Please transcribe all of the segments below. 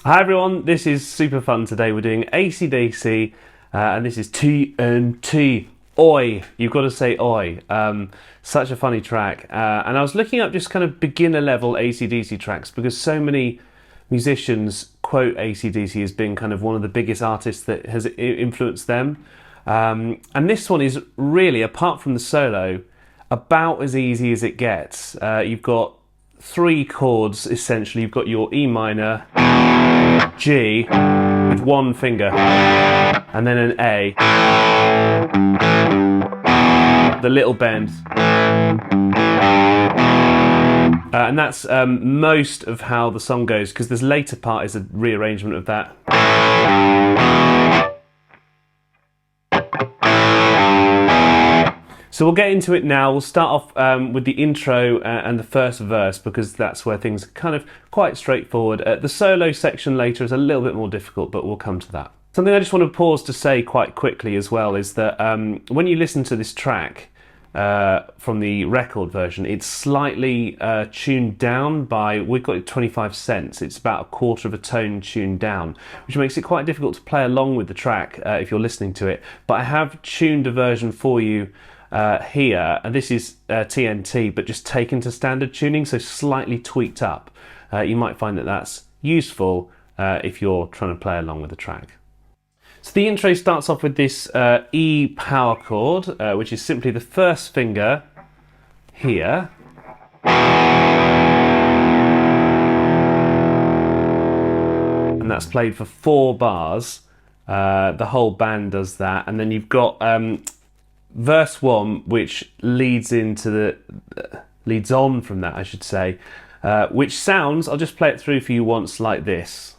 Hi everyone, this is super fun today. We're doing AC/DC and this is T.N.T. Oi, you've got to say oi. Such a funny track. And I was looking up just kind of beginner level AC/DC tracks because so many musicians quote AC/DC as being kind of one of the biggest artists that has influenced them. And this one is really, apart from the solo, about as easy as it gets. You've got three chords essentially. You've got your E minor, G with one finger, and then an A, the little bend, and that's most of how the song goes, because this later part is a rearrangement of that. So we'll get into it now. We'll start off with the intro and the first verse, because that's where things are kind of quite straightforward. The solo section later is a little bit more difficult, but we'll come to that. Something I just want to pause to say quite quickly as well is that when you listen to this track from the record version, it's slightly tuned down by, we've got it 25 cents. It's about a quarter of a tone tuned down, which makes it quite difficult to play along with the track if you're listening to it. But I have tuned a version for you here, and this is T.N.T, but just taken to standard tuning, so slightly tweaked up. You might find that that's useful if you're trying to play along with the track. So the intro starts off with this E power chord, which is simply the first finger here, and that's played for 4 bars. The whole band does that, and then you've got verse 1, which leads on from that, I should say, which sounds, I'll just play it through for you once, like this.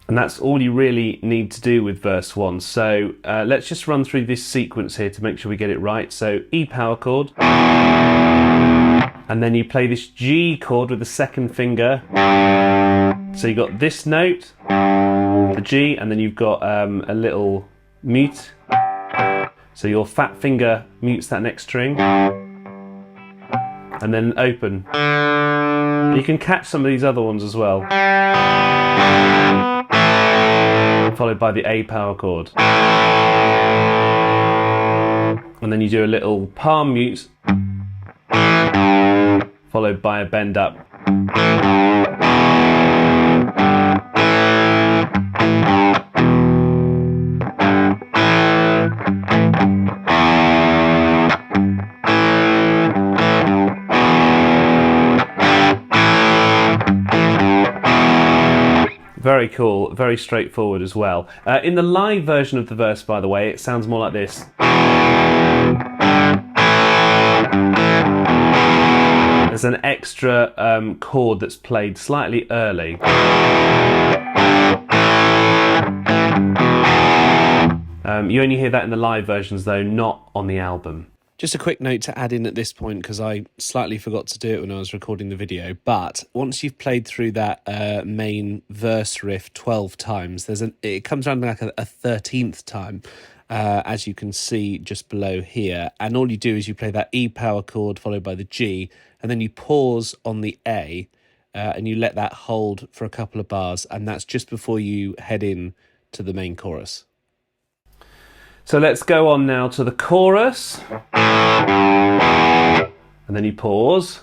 And that's all you really need to do with verse 1. So let's just run through this sequence here to make sure we get it right. So E power chord, and then you play this G chord with the second finger. So you got this note, the G, and then you've got a little mute. So your fat finger mutes that next string, and then open. You can catch some of these other ones as well, followed by the A power chord. And then you do a little palm mute, followed by a bend up. Very cool, very straightforward as well. In the live version of the verse, by the way, it sounds more like this. There's an extra chord that's played slightly early. You only hear that in the live versions though, not on the album. Just a quick note to add in at this point, because I slightly forgot to do it when I was recording the video, but once you've played through that main verse riff 12 times, it comes around like a 13th time, as you can see just below here, and all you do is you play that E power chord followed by the G, and then you pause on the A, and you let that hold for a couple of bars, and that's just before you head in to the main chorus. So let's go on now to the chorus, and then you pause.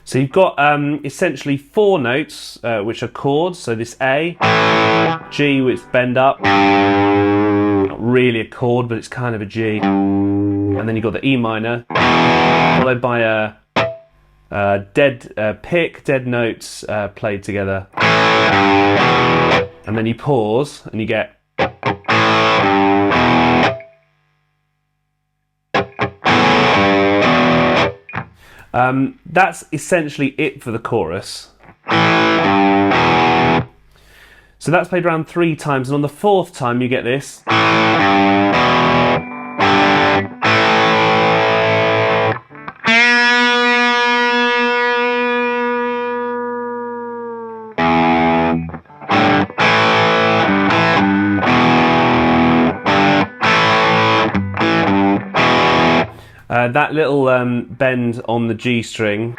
So you've got essentially 4 notes, which are chords. So this A, G, which bend up, not really a chord, but it's kind of a G. And then you've got the E minor, followed by a dead pick, dead notes played together. And then you pause and you get. That's essentially it for the chorus. So that's played around 3 times, and on the 4th time you get this. That little bend on the G string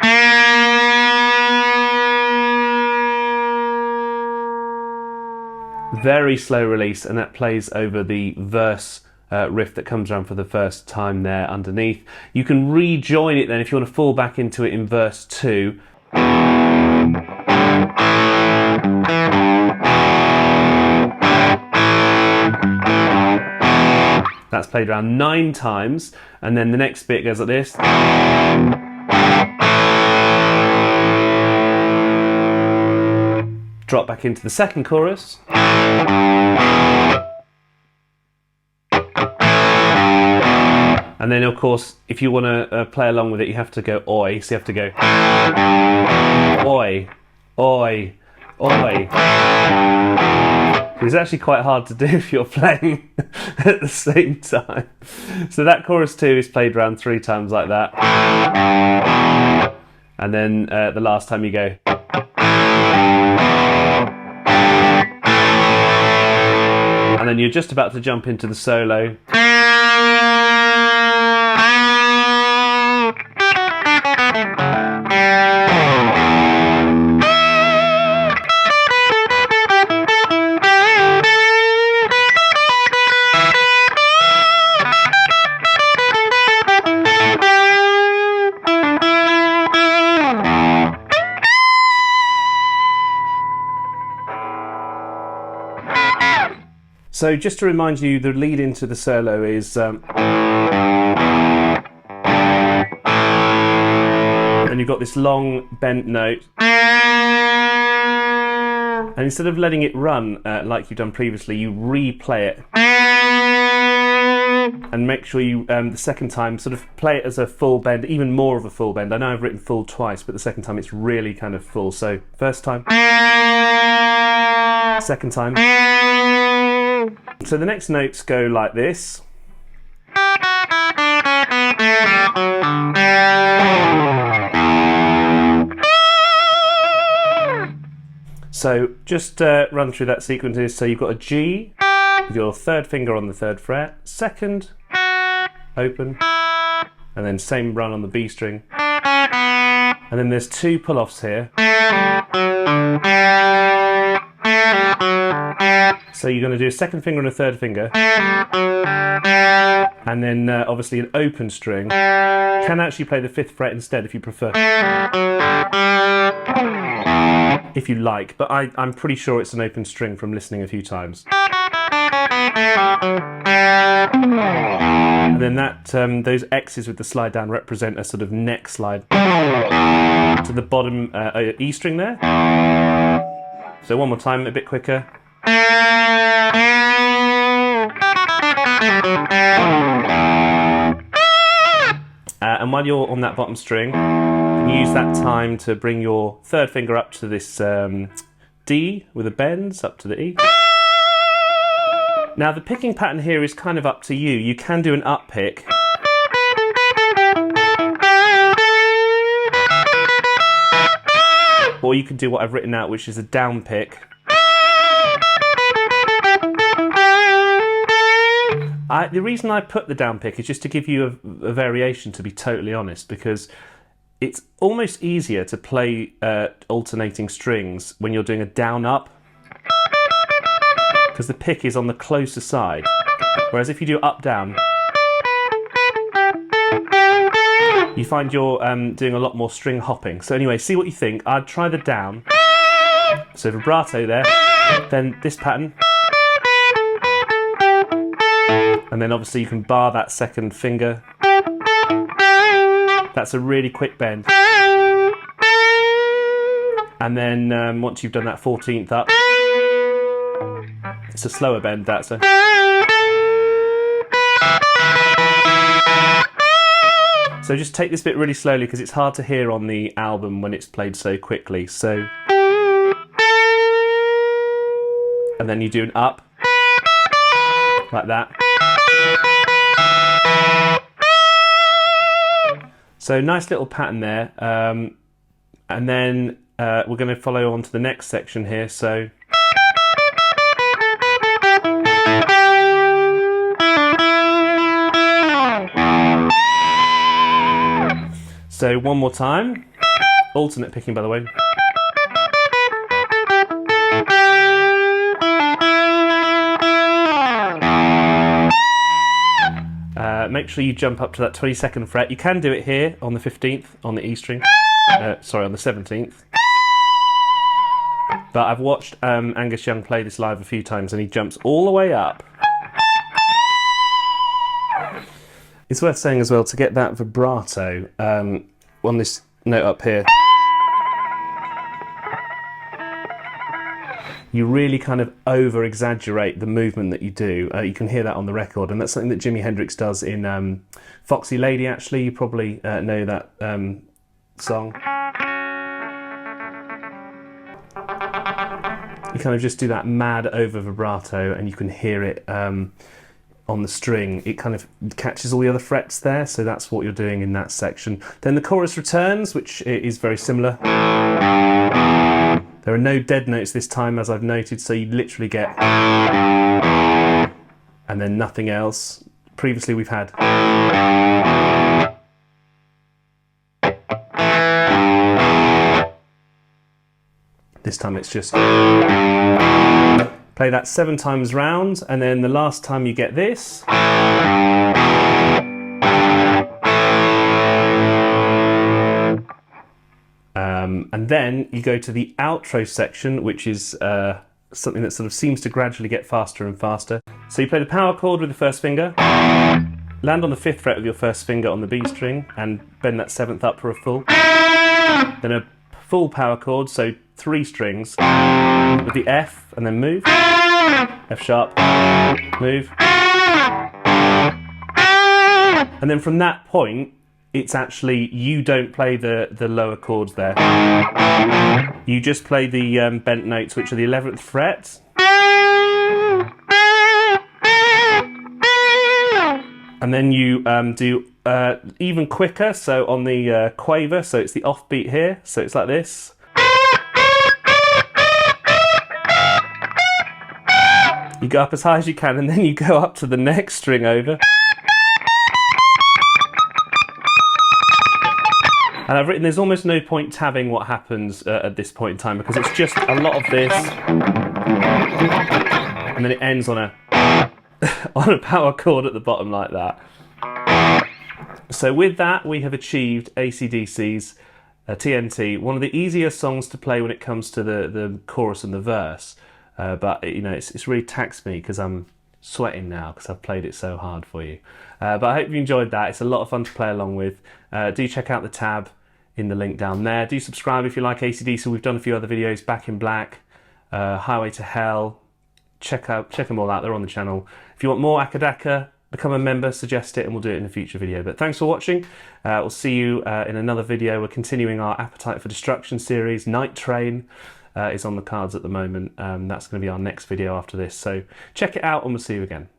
very slow release, and that plays over the verse riff that comes around for the first time there underneath. You can rejoin it then if you want to fall back into it in verse 2. That's played around 9 times, and then the next bit goes like this. Drop back into the second chorus. And then of course, if you want to play along with it, you have to go oi, so you have to go oi, oi, oi. It's actually quite hard to do if you're playing at the same time. So that chorus 2 is played around 3 times like that. And then the last time you go. And then you're just about to jump into the solo. So just to remind you, the lead into the solo is and you've got this long bent note, and instead of letting it run like you've done previously, you replay it and make sure you the second time sort of play it as a full bend, even more of a full bend. I know I've written full twice, but the second time it's really kind of full. So first time, second time. So the next notes go like this. So just run through that sequence. So you've got a G with your 3rd finger on the 3rd fret, 2nd, open, and then same run on the B string. And then there's 2 pull-offs here. So you're going to do a 2nd finger and a 3rd finger, and then obviously an open string. You can actually play the 5th fret instead if you prefer, if you like, but I'm pretty sure it's an open string from listening a few times. And then that those X's with the slide down represent a sort of neck slide to the bottom E string there. So one more time, a bit quicker. And while you're on that bottom string, you can use that time to bring your 3rd finger up to this D with the bends up to the E. Now the picking pattern here is kind of up to you. You can do an up pick. Or you can do what I've written out, which is a down pick. The reason I put the down pick is just to give you a variation, to be totally honest, because it's almost easier to play alternating strings when you're doing a down-up, because the pick is on the closer side, whereas if you do up-down, you find you're doing a lot more string hopping. So anyway, see what you think. I'd try the down, so vibrato there, then this pattern, and then obviously you can bar that 2nd finger. That's a really quick bend. And then once you've done that 14th up, it's a slower bend, that's a... So just take this bit really slowly because it's hard to hear on the album when it's played so quickly. So... and then you do an up, like that. So nice little pattern there, and then we're going to follow on to the next section here. So one more time, alternate picking by the way. Make sure you jump up to that 22nd fret. You can do it here on the 15th, on the E string. Sorry, on the 17th. But I've watched Angus Young play this live a few times and he jumps all the way up. It's worth saying as well, to get that vibrato on this note up here, you really kind of over-exaggerate the movement that you do. You can hear that on the record, and that's something that Jimi Hendrix does in Foxy Lady, actually. You probably know that song. You kind of just do that mad over-vibrato, and you can hear it on the string. It kind of catches all the other frets there, so that's what you're doing in that section. Then the chorus returns, which is very similar. There are no dead notes this time, as I've noted, so you literally get and then nothing else. Previously we've had this time it's just play that 7 times round, and then the last time you get this. And then you go to the outro section, which is something that sort of seems to gradually get faster and faster. So you play the power chord with the first finger, land on the 5th fret with your first finger on the B string, and bend that 7th up for a full. Then a full power chord, so 3 strings, with the F, and then move. F sharp, move. And then from that point, it's actually, you don't play the lower chords there. You just play the bent notes, which are the 11th fret. And then you do even quicker, so on the quaver, so it's the offbeat here, so it's like this. You go up as high as you can, and then you go up to the next string over. And I've written there's almost no point tabbing what happens at this point in time, because it's just a lot of this, and then it ends on a on a power chord at the bottom like that. So with that, we have achieved AC/DC's T.N.T, one of the easier songs to play when it comes to the chorus and the verse. But you know, it's really taxed me because I'm sweating now because I've played it so hard for you. But I hope you enjoyed that. It's a lot of fun to play along with. Do check out the tab in the link down there. Do subscribe if you like AC/DC. We've done a few other videos, Back in Black, Highway to Hell. Check them all out. They're on the channel. If you want more Akadaka, become a member, suggest it, and we'll do it in a future video. But thanks for watching. We'll see you in another video. We're continuing our Appetite for Destruction series. Night Train is on the cards at the moment. That's going to be our next video after this. So check it out, and we'll see you again.